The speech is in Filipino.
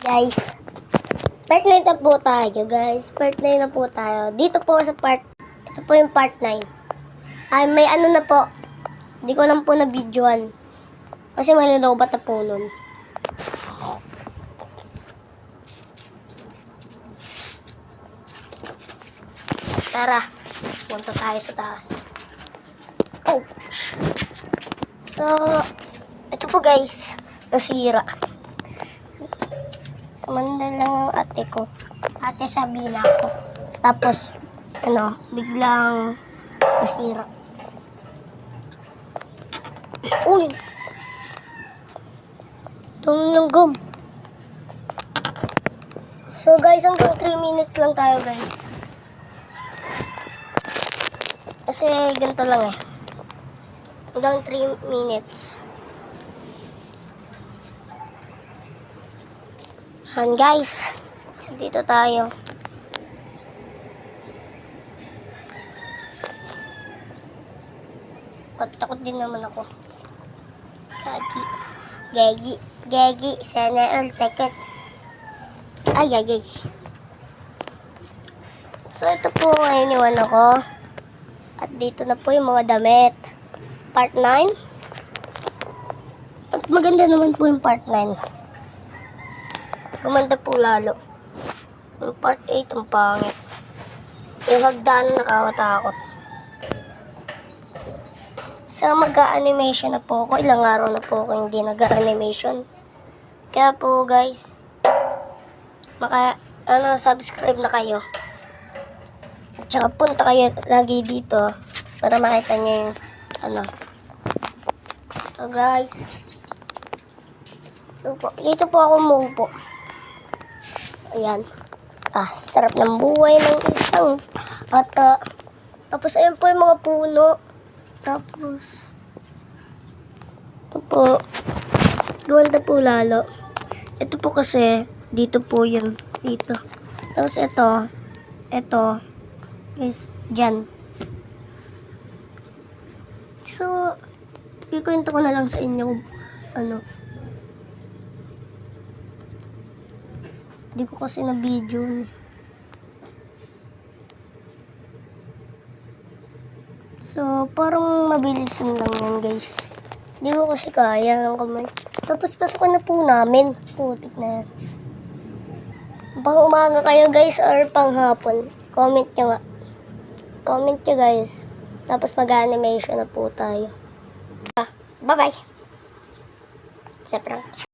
Guys, part 9 na po tayo, guys. Part 9 na po tayo. Dito po sa part, ito po yung part 9. Ay, may ano na po. Hindi ko lang po na videoan. Kasi malilobot na po nun. Tara, punta tayo sa taas. Oh! So, ito po guys, nasira. Sumanda lang ang ate ko. Ate sabi na ako. Tapos, biglang nasira. Uy! Tuming gum. So guys, hanggang 3 minutes lang tayo guys. Kasi ganito lang eh. Hanggang 3 minutes. Han guys. So dito tayo. Takot din naman ako. Gagi. Sana all takot. Ay. So ito po ngayon iwan ako. At dito na po yung mga damit. Part 9. At maganda naman po yung part 9. Gumanda po lalo. Yung part 8 ang pangit. Yung hagdan nakawatakot. So mag-animation na po ako. Ilang araw na po ako hindi nag-animation. Kaya po guys, subscribe na kayo. At saka punta kayo lagi dito para makita nyo yung So guys, dito po ako umupo. Ayan. Sarap ng buhay ng isang bata. Tapos ayun po yung mga puno. Tapos ito po, gawanda po lalo. Ito po kasi dito po yun. Dito. Tapos ito guys, dyan. So, ikwento ko na lang sa inyo hindi ko kasi na video so, parang mabilis lang yan guys. Hindi ko kasi kaya ng kamay. Tapos pasukan na po namin. Putik na yan. Pang umaga kayo guys or pang hapon? Comment nyo nga. Comment nyo guys. Tapos mag-animation na po tayo. Bye-bye. Sa prank.